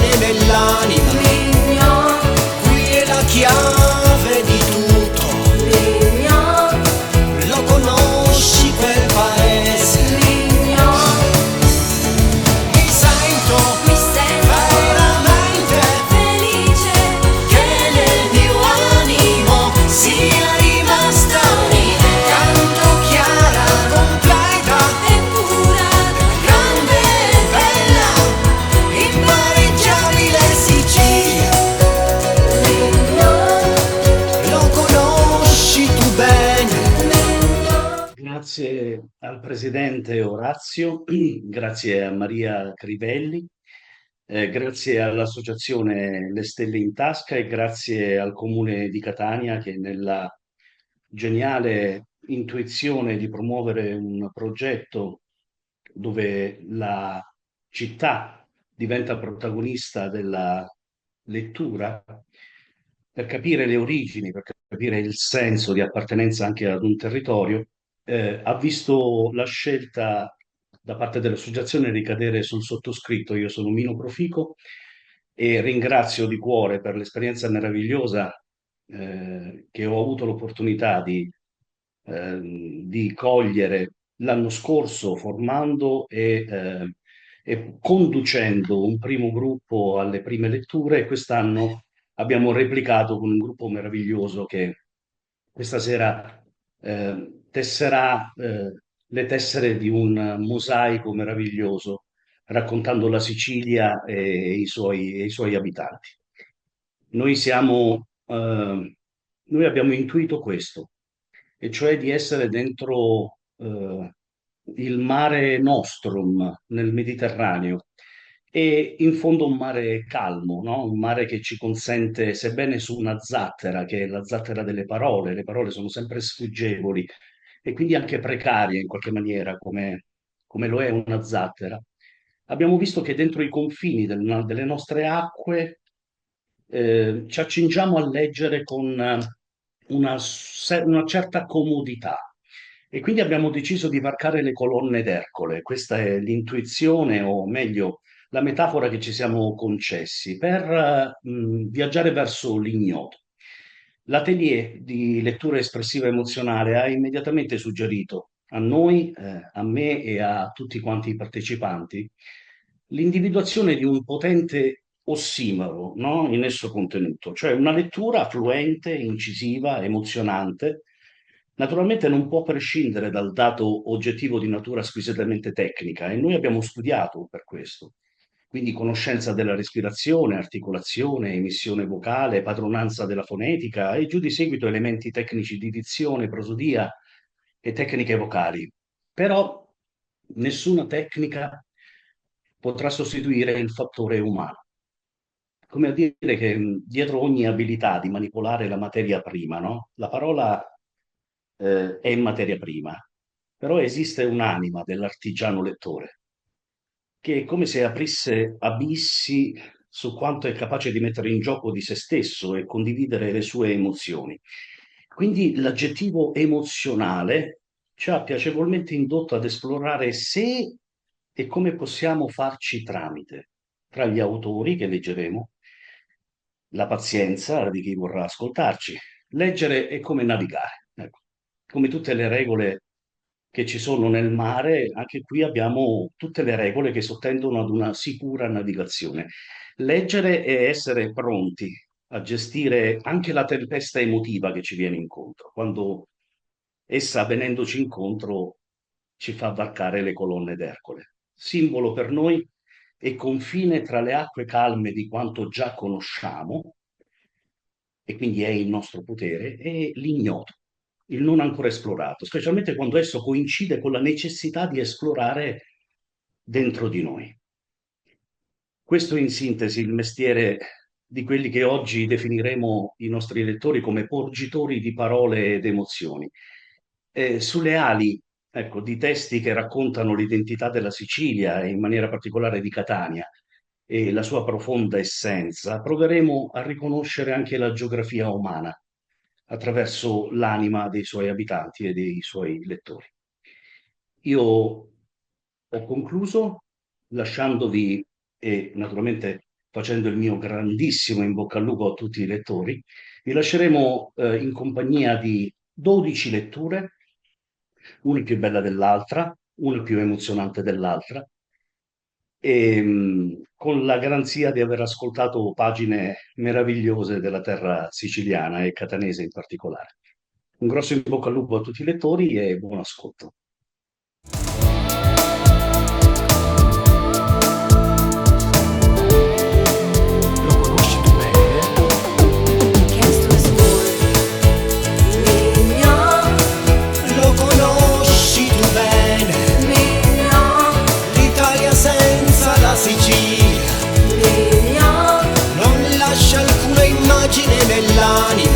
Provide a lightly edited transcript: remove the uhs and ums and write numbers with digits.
e nell'anima. Mignon, Qui è la chiave di tutto. mignon, Lo conosci quel paese? mignon. Mi sento Mi sento veramente felice che nel mio animo sia rimasta un'idea chiara, completa, e pura, grande e bella, impareggiabile Sicilia. mignon, Lo conosci tu bene. mignon. Grazie al presidente Orazio, grazie a Maria Crivelli, grazie all'associazione Le Stelle in Tasca e grazie al Comune di Catania che nella geniale intuizione di promuovere un progetto dove la città diventa protagonista della lettura per capire le origini, per capire il senso di appartenenza anche ad un territorio, ha visto la scelta da parte dell'associazione ricadere sul sottoscritto. Io sono Mino Profico e ringrazio di cuore per l'esperienza meravigliosa che ho avuto l'opportunità di cogliere l'anno scorso formando e conducendo un primo gruppo alle prime letture e quest'anno abbiamo replicato con un gruppo meraviglioso che questa sera tesserà le tessere di un mosaico meraviglioso raccontando la Sicilia e i suoi abitanti. Noi siamo, noi abbiamo intuito questo, e cioè di essere dentro il mare nostrum nel Mediterraneo e in fondo un mare calmo, no? Un mare che ci consente, sebbene su una zattera, che è la zattera delle parole, le parole sono sempre sfuggevoli e quindi anche precarie in qualche maniera, come lo è una zattera. Abbiamo visto che dentro i confini delle nostre acque ci accingiamo a leggere con una certa comodità. E quindi abbiamo deciso di varcare le colonne d'Ercole. Questa è l'intuizione, o meglio, la metafora che ci siamo concessi per viaggiare verso l'ignoto. L'atelier di lettura espressiva emozionale ha immediatamente suggerito a noi, a me e a tutti quanti i partecipanti, l'individuazione di un potente ossimoro, no? In esso contenuto, cioè una lettura fluente, incisiva, emozionante. Naturalmente non può prescindere dal dato oggettivo di natura squisitamente tecnica e noi abbiamo studiato per questo. Quindi conoscenza della respirazione, articolazione, emissione vocale, padronanza della fonetica e giù di seguito elementi tecnici di dizione, prosodia e tecniche vocali. Però nessuna tecnica potrà sostituire il fattore umano. Come a dire che dietro ogni abilità di manipolare la materia prima, no? La parola è materia prima, però esiste un'anima dell'artigiano lettore che è come se aprisse abissi su quanto è capace di mettere in gioco di se stesso e condividere le sue emozioni. Quindi l'aggettivo emozionale ci ha piacevolmente indotto ad esplorare se e come possiamo farci tramite tra gli autori che leggeremo, la pazienza di chi vorrà ascoltarci. Leggere è come navigare. Ecco. Come tutte le regole che ci sono nel mare, anche qui abbiamo tutte le regole che sottendono ad una sicura navigazione. Leggere e essere pronti a gestire anche la tempesta emotiva che ci viene incontro, quando essa, venendoci incontro, ci fa varcare le colonne d'Ercole. Simbolo per noi e confine tra le acque calme di quanto già conosciamo, e quindi è il nostro potere, e l'ignoto, il non ancora esplorato, specialmente quando esso coincide con la necessità di esplorare dentro di noi. Questo è in sintesi il mestiere di quelli che oggi definiremo i nostri lettori come porgitori di parole ed emozioni. Sulle ali, ecco, di testi che raccontano l'identità della Sicilia e in maniera particolare di Catania e la sua profonda essenza, proveremo a riconoscere anche la geografia umana attraverso l'anima dei suoi abitanti e dei suoi lettori. Io ho concluso lasciandovi, e naturalmente facendo il mio grandissimo in bocca al lupo a tutti i lettori. Vi lasceremo in compagnia di 12 letture, una più bella dell'altra, una più emozionante dell'altra, e con la garanzia di aver ascoltato pagine meravigliose della terra siciliana e catanese in particolare. Un grosso in bocca al lupo a tutti i lettori e buon ascolto. Lo conosci tu bene? Questo è mignon, Lo conosci tu bene? mignon, L'Italia senza la Sicilia mignon, non lascia alcuna immagine nell'anima.